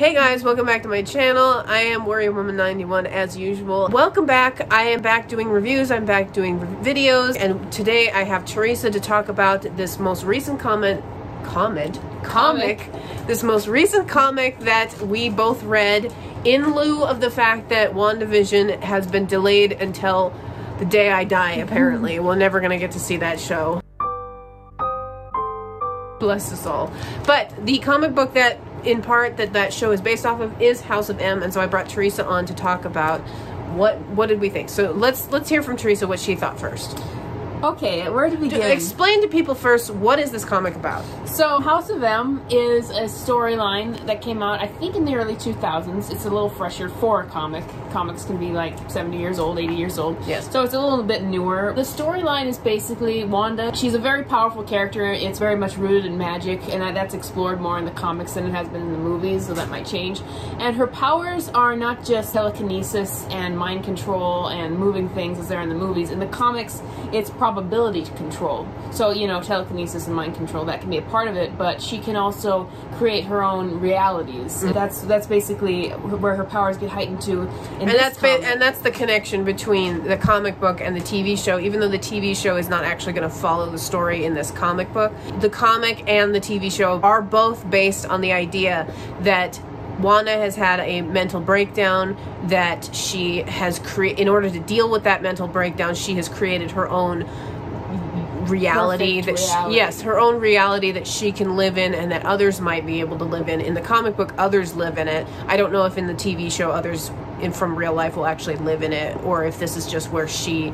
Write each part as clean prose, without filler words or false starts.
Hey guys, welcome back to my channel. I am Warrior Woman 91 as usual. Welcome back. I am back doing reviews, I'm back doing videos, and today I have Theresa to talk about this most recent comic, this most recent comic that we both read in lieu of the fact that WandaVision has been delayed until the day I die, apparently. We're never gonna get to see that show. Bless us all. But the comic book that in part that show is based off of is House of M, and so I brought Theresa on to talk about what did we think. So let's hear from Theresa what she thought first. Okay, where to begin? Explain to people first, what is this comic about? So, House of M is a storyline that came out, I think, in the early 2000s. It's a little fresher for a comic. Comics can be like 70 years old, 80 years old. Yes. So it's a little bit newer. The storyline is basically Wanda. She's a very powerful character. It's very much rooted in magic, and that's explored more in the comics than it has been in the movies, so that might change. And her powers are not just telekinesis and mind control and moving things as they're in the movies. In the comics, it's probability control. So, you know, telekinesis and mind control, that can be a part of it, but she can also create her own realities. Mm-hmm. That's basically where her powers get heightened to. And that's the connection between the comic book and the TV show. Even though the TV show is not actually going to follow the story in this comic book, the comic and the TV show are both based on the idea that Wanda has had a mental breakdown, that she has in order to deal with that mental breakdown, she has created her own reality yes, her own reality that she can live in and that others might be able to live in. In the comic book, others live in it. I don't know if in the TV show others from real life will actually live in it, or if this is just where she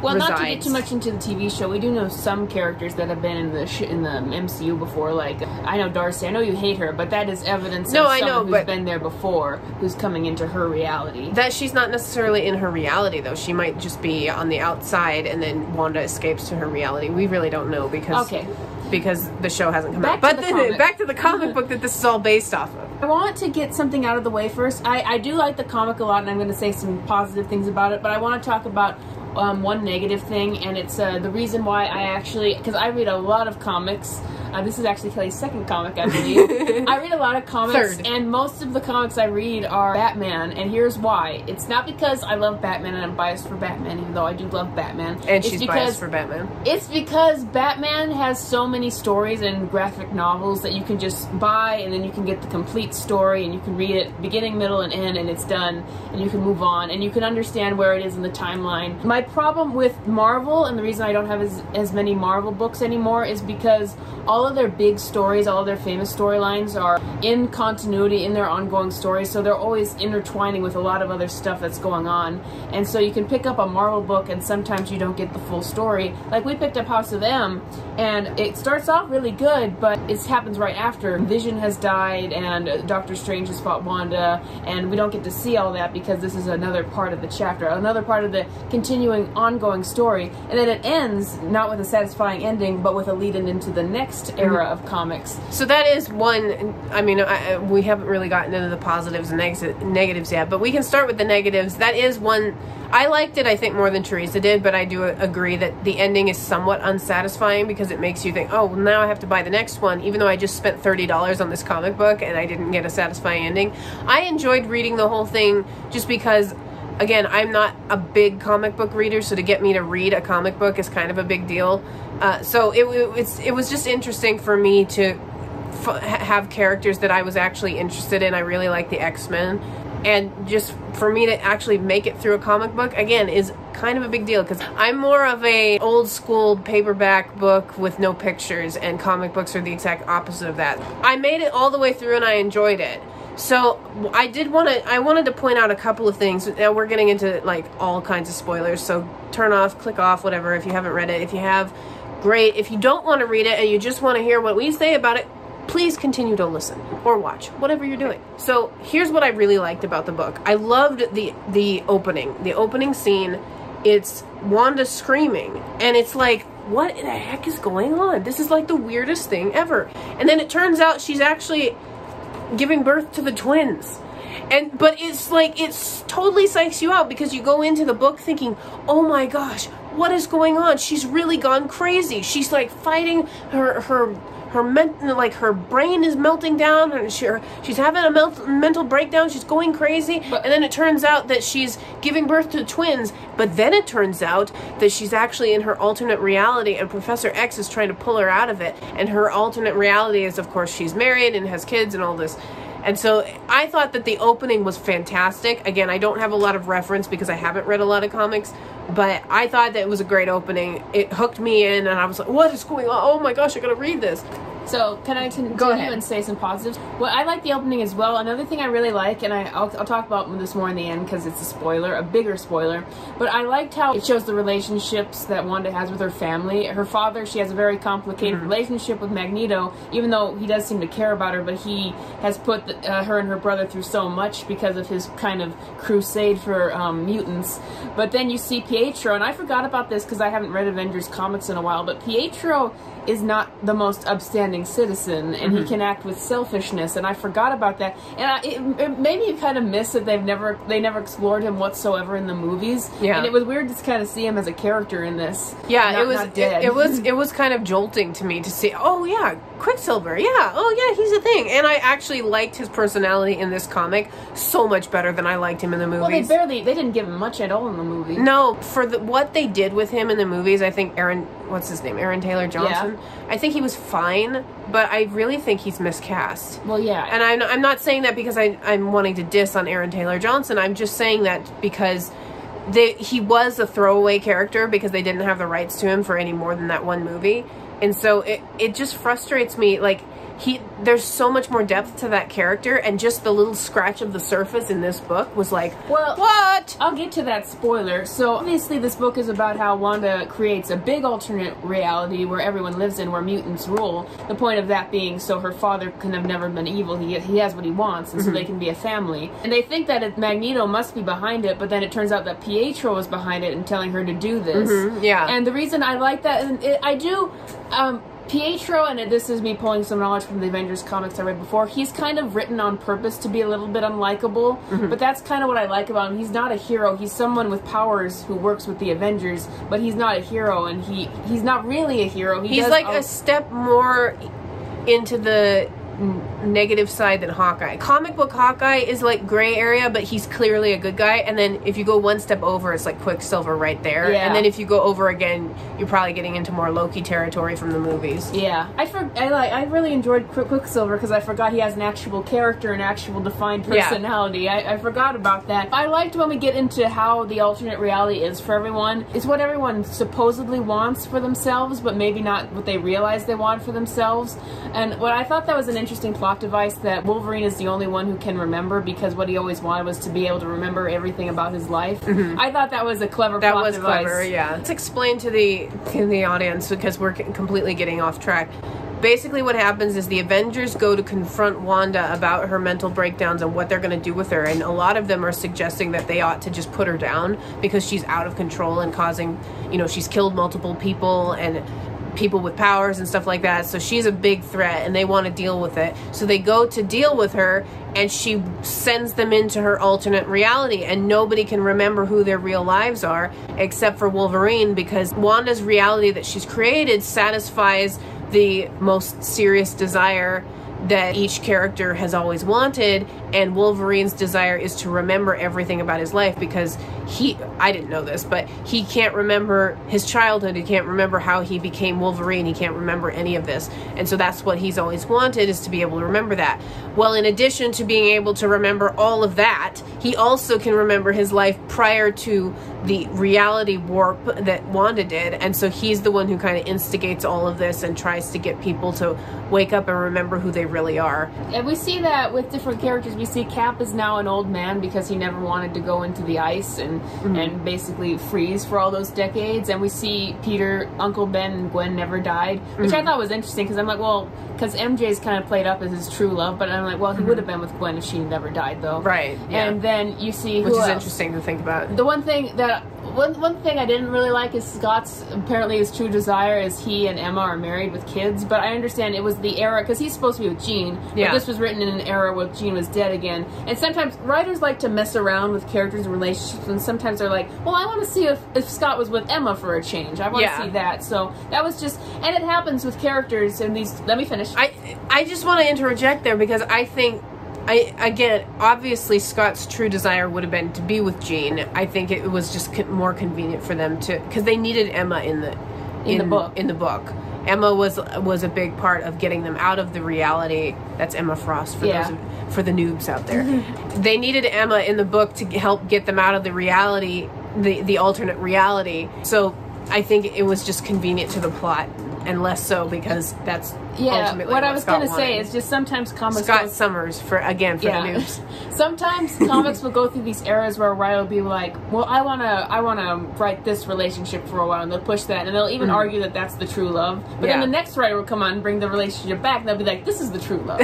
resides. Not to get too much into the TV show, we do know some characters that have been in the MCU before. Like, I know Darcy. I know you hate her, but that is evidence of someone who's been there before, who's coming into her reality. That she's not necessarily in her reality, though. She might just be on the outside, and then Wanda escapes to her reality. We really don't know because the show hasn't come out. But back to the comic book that this is all based off of. I want to get something out of the way first. I do like the comic a lot, and I'm going to say some positive things about it, but I want to talk about one negative thing, and it's the reason why because I read a lot of comics. This is actually Kelly's second comic, I believe. I read a lot of comics, Third. And most of the comics I read are Batman, and here's why. It's not because I love Batman and I'm biased for Batman, even though I do love Batman. And she's biased for Batman. It's because Batman has so many stories and graphic novels that you can just buy, and then you can get the complete story, and you can read it beginning, middle, and end, and it's done, and you can move on, and you can understand where it is in the timeline. My problem with Marvel, and the reason I don't have as many Marvel books anymore, is because all of their big stories, all of their famous storylines are in continuity in their ongoing stories, so they're always intertwining with a lot of other stuff that's going on. And so you can pick up a Marvel book and sometimes you don't get the full story. Like, we picked up House of M, and it starts off really good, but it happens right after. Vision has died, and Doctor Strange has fought Wanda, and we don't get to see all that because this is another part of the chapter, another part of the continuing ongoing story. And then it ends, not with a satisfying ending, but with a lead-in into the next era of comics. So that is one. I mean, we haven't really gotten into the positives and negatives yet, but we can start with the negatives. That is one. I liked it, I think, more than Theresa did, but I do agree that the ending is somewhat unsatisfying because it makes you think, oh, well, now I have to buy the next one, even though I just spent $30 on this comic book and I didn't get a satisfying ending. I enjoyed reading the whole thing just because, again, I'm not a big comic book reader, so to get me to read a comic book is kind of a big deal. So it was just interesting for me to have characters that I was actually interested in. I really like the X-Men. And just for me to actually make it through a comic book, again, is kind of a big deal because I'm more of a old school paperback book with no pictures, and comic books are the exact opposite of that. I made it all the way through and I enjoyed it. So I wanted to point out a couple of things. Now we're getting into like all kinds of spoilers, so turn off, click off, whatever, if you haven't read it. If you have, great. If you don't want to read it and you just want to hear what we say about it, please continue to listen or watch, whatever you're doing. So here's what I really liked about the book. I loved the opening scene. It's Wanda screaming, and it's like, what the heck is going on? This is like the weirdest thing ever. And then it turns out she's actually giving birth to the twins. But it's like, it's totally psychs you out because you go into the book thinking, oh my gosh, what is going on? She's really gone crazy. She's like fighting her her brain is melting down, and she's having a mental breakdown. She's going crazy, and then it turns out that she's giving birth to twins. But then it turns out that she's actually in her alternate reality, and Professor X is trying to pull her out of it. And her alternate reality is, of course, she's married and has kids and all this. And so I thought that the opening was fantastic. Again, I don't have a lot of reference because I haven't read a lot of comics, but I thought that it was a great opening. It hooked me in, and I was like, what is going on? Oh my gosh, I gotta read this. So, can I continue and say some positives? Well, I like the opening as well. Another thing I really like, and I'll talk about this more in the end because it's a spoiler, a bigger spoiler, but I liked how it shows the relationships that Wanda has with her family. Her father, she has a very complicated relationship with Magneto, even though he does seem to care about her, but he has put her and her brother through so much because of his kind of crusade for mutants. But then you see Pietro, and I forgot about this because I haven't read Avengers comics in a while, but Pietro is not the most upstanding citizen, and he can act with selfishness, and I forgot about that. And it made me kind of miss that they never explored him whatsoever in the movies. Yeah, and it was weird to kind of see him as a character in this. Yeah, it was kind of jolting to me to see. Oh yeah, Quicksilver. Yeah, oh yeah, he's a thing. And I actually liked his personality in this comic so much better than I liked him in the movies. Well, they didn't give him much at all in the movie. No, for what they did with him in the movies, I think Aaron Taylor Johnson. Yeah. I think he was fine, but I really think he's miscast. Well, yeah. And I'm not saying that because I'm wanting to diss on Aaron Taylor Johnson. I'm just saying that because he was a throwaway character because they didn't have the rights to him for any more than that one movie. And so it just frustrates me. Like, there's so much more depth to that character, and just the little scratch of the surface in this book was like, well, what? I'll get to that spoiler. So obviously this book is about how Wanda creates a big alternate reality where everyone lives in, where mutants rule. The point of that being so her father can have never been evil. He has what he wants, and so they can be a family. And they think that Magneto must be behind it, but then it turns out that Pietro is behind it and telling her to do this. Yeah. And the reason I like that, and I do... Pietro, and this is me pulling some knowledge from the Avengers comics I read before, he's kind of written on purpose to be a little bit unlikable, but that's kind of what I like about him. He's not a hero. He's someone with powers who works with the Avengers, but he's not a hero, and he's not really a hero. He's like a step more into the negative side than Hawkeye. Comic book Hawkeye is like gray area, but he's clearly a good guy. And then if you go one step over, it's like Quicksilver right there. Yeah. And then if you go over again, you're probably getting into more Loki territory from the movies. Yeah, I really enjoyed Quicksilver because I forgot he has an actual character, an actual defined personality. Yeah. I forgot about that. I liked when we get into how the alternate reality is for everyone. It's what everyone supposedly wants for themselves, but maybe not what they realize they want for themselves. And what I thought that was an interesting plot device, that Wolverine is the only one who can remember, because what he always wanted was to be able to remember everything about his life. I thought that was a clever plot device. That was clever, yeah. Let's explain to the audience, because we're completely getting off track. Basically what happens is the Avengers go to confront Wanda about her mental breakdowns and what they're going to do with her, and a lot of them are suggesting that they ought to just put her down because she's out of control and causing, she's killed multiple people and people with powers and stuff like that, so she's a big threat and they want to deal with it. So they go to deal with her, and she sends them into her alternate reality, and nobody can remember who their real lives are except for Wolverine, because Wanda's reality that she's created satisfies the most serious desire that each character has always wanted, and Wolverine's desire is to remember everything about his life, because I didn't know this, but he can't remember his childhood, he can't remember how he became Wolverine, he can't remember any of this, and so that's what he's always wanted, is to be able to remember that. Well, in addition to being able to remember all of that, he also can remember his life prior to the reality warp that Wanda did, and so he's the one who kind of instigates all of this and tries to get people to wake up and remember who they really are. And we see that with different characters. We see Cap is now an old man because he never wanted to go into the ice and basically freeze for all those decades. And we see Peter, Uncle Ben, and Gwen never died, which I thought was interesting, because I'm like, well, because MJ's kind of played up as his true love, but I'm like, well, he would have been with Gwen if she never died, though. Right. Yeah. And then you see which is interesting to think about. The one thing that One thing I didn't really like is Scott's, apparently his true desire is he and Emma are married with kids, but I understand it was the era, because he's supposed to be with Jean, but this was written in an era where Jean was dead again. And sometimes writers like to mess around with characters and relationships, and sometimes they're like, well, I want to see if Scott was with Emma for a change. I want to see that. So that was just, and it happens with characters in these, let me finish. I just want to interject there, because I think, again, obviously Scott's true desire would have been to be with Jean. I think it was just more convenient for them to, because they needed Emma in the book. In the book, Emma was a big part of getting them out of the reality. That's Emma Frost for for the noobs out there. They needed Emma in the book to help get them out of the reality, the alternate reality. So I think it was just convenient to the plot, and less so because that's ultimately what I was going to say is just sometimes comics Scott Summers for the noobs. Sometimes comics will go through these eras where a writer will be like, well, I wanna write this relationship for a while, and they'll push that, and they'll even argue that that's the true love. But then the next writer will come on and bring the relationship back, and they'll be like, this is the true love.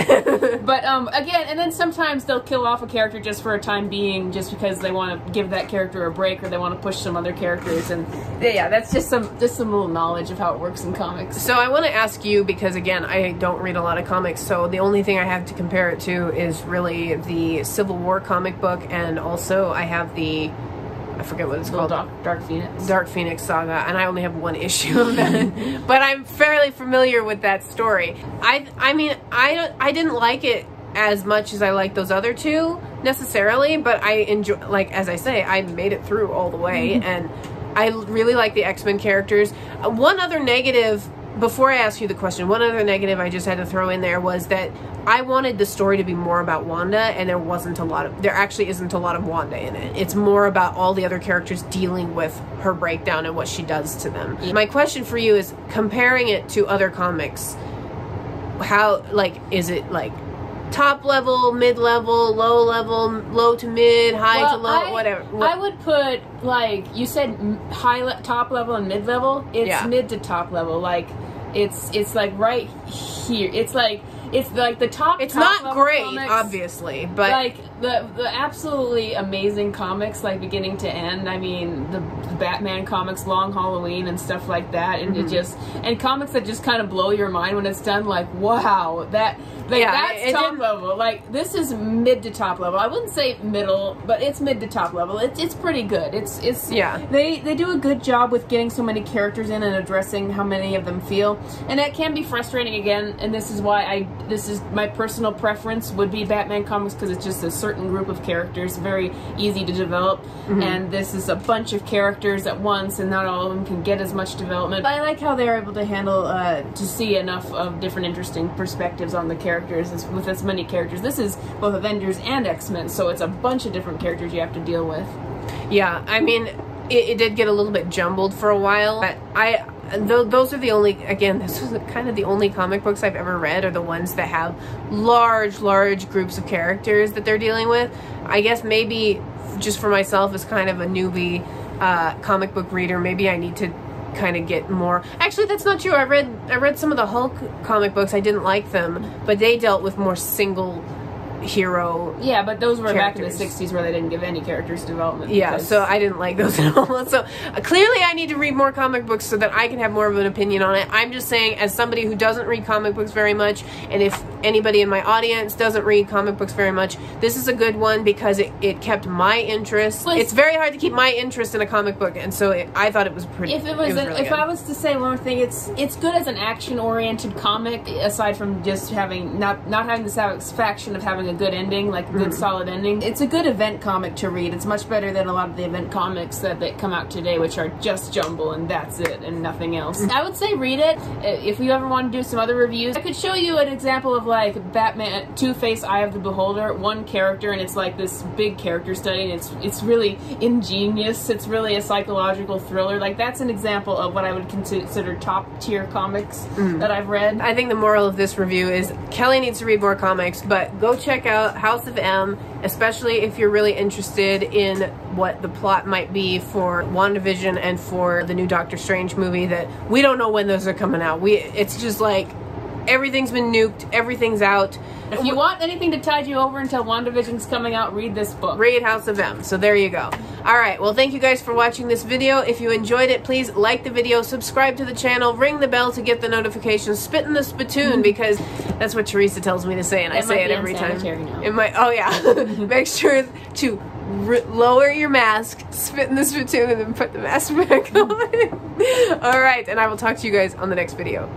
But again, and then sometimes they'll kill off a character just for a time being, just because they want to give that character a break, or they want to push some other characters, and that's just some little knowledge of how it works in comics. So I want to ask you, because again, I don't read a lot of comics, so the only thing I have to compare it to is really the Civil War comic book, and also I have the, I forget what it's called. Dark Phoenix. Dark Phoenix Saga, and I only have one issue of that. But I'm fairly familiar with that story. I mean, I didn't like it as much as I like those other two, necessarily, but I enjoy, like, as I say, I made it through all the way, and I really like the X-Men characters. One other negative, before I ask you the question, one other negative I just had to throw in there was that I wanted the story to be more about Wanda, and there actually isn't a lot of Wanda in it. It's more about all the other characters dealing with her breakdown and what she does to them. My question for you is, comparing it to other comics, how, like, is it like top level, mid level, low level, low to mid, high to low, whatever? I would put, like, you said top level and mid level. It's mid to top level. Like, it's like right here. It's like the top. It's not great, comics, obviously, but like the absolutely amazing comics, like beginning to end. I mean, the Batman comics, Long Halloween, and stuff like that, and and comics that just kind of blow your mind when it's done. Like, wow, that's top level. Like, this is mid to top level. I wouldn't say middle, but it's mid to top level. It's pretty good. They do a good job with getting so many characters in and addressing how many of them feel, and that can be frustrating again. And this is why this is my personal preference would be Batman comics, because it's just a certain group of characters, very easy to develop, and this is a bunch of characters at once, and not all of them can get as much development. But I like how they're able to handle to see enough of different interesting perspectives on the characters with as many characters. This is both Avengers and X-Men, so it's a bunch of different characters you have to deal with. Yeah, I mean, it did get a little bit jumbled for a while. But those are the only, again, this is kind of the only comic books I've ever read are the ones that have large groups of characters that they're dealing with. I guess maybe just for myself as kind of a newbie comic book reader, maybe I need to kind of get more. Actually, that's not true. I read some of the Hulk comic books. I didn't like them, but they dealt with more single hero. Yeah, but those were characters. Back in the 60s where they didn't give any characters development. Yeah, so I didn't like those at all. So clearly I need to read more comic books so that I can have more of an opinion on it. I'm just saying, as somebody who doesn't read comic books very much, and if anybody in my audience doesn't read comic books very much, this is a good one because it kept my interest. It's very hard to keep my interest in a comic book, and so I thought it was pretty. If I was to say one more thing, it's good as an action-oriented comic, aside from just having not having the satisfaction of having a good ending, like a good solid ending. It's a good event comic to read. It's much better than a lot of the event comics that come out today, which are just jumble and that's it and nothing else. I would say read it. If you ever want to do some other reviews, I could show you an example of like Batman, Two-Face, Eye of the Beholder, one character, and it's like this big character study, and it's really ingenious. It's really a psychological thriller. Like, that's an example of what I would consider top tier comics that I've read. I think the moral of this review is Kelly needs to read more comics, but go check out House of M, especially if you're really interested in what the plot might be for WandaVision and for the new Doctor Strange movie that we don't know when those are coming out. It's just like Everything's been nuked. Everything's out. If you want anything to tide you over until WandaVision's coming out, read this book. Read House of M. So there you go. Alright, well thank you guys for watching this video. If you enjoyed it, please like the video, subscribe to the channel, ring the bell to get the notifications, spit in the spittoon, because that's what Theresa tells me to say, and I say it every time. It might, oh yeah. Make sure to lower your mask, spit in the spittoon, and then put the mask back on. Alright, and I will talk to you guys on the next video.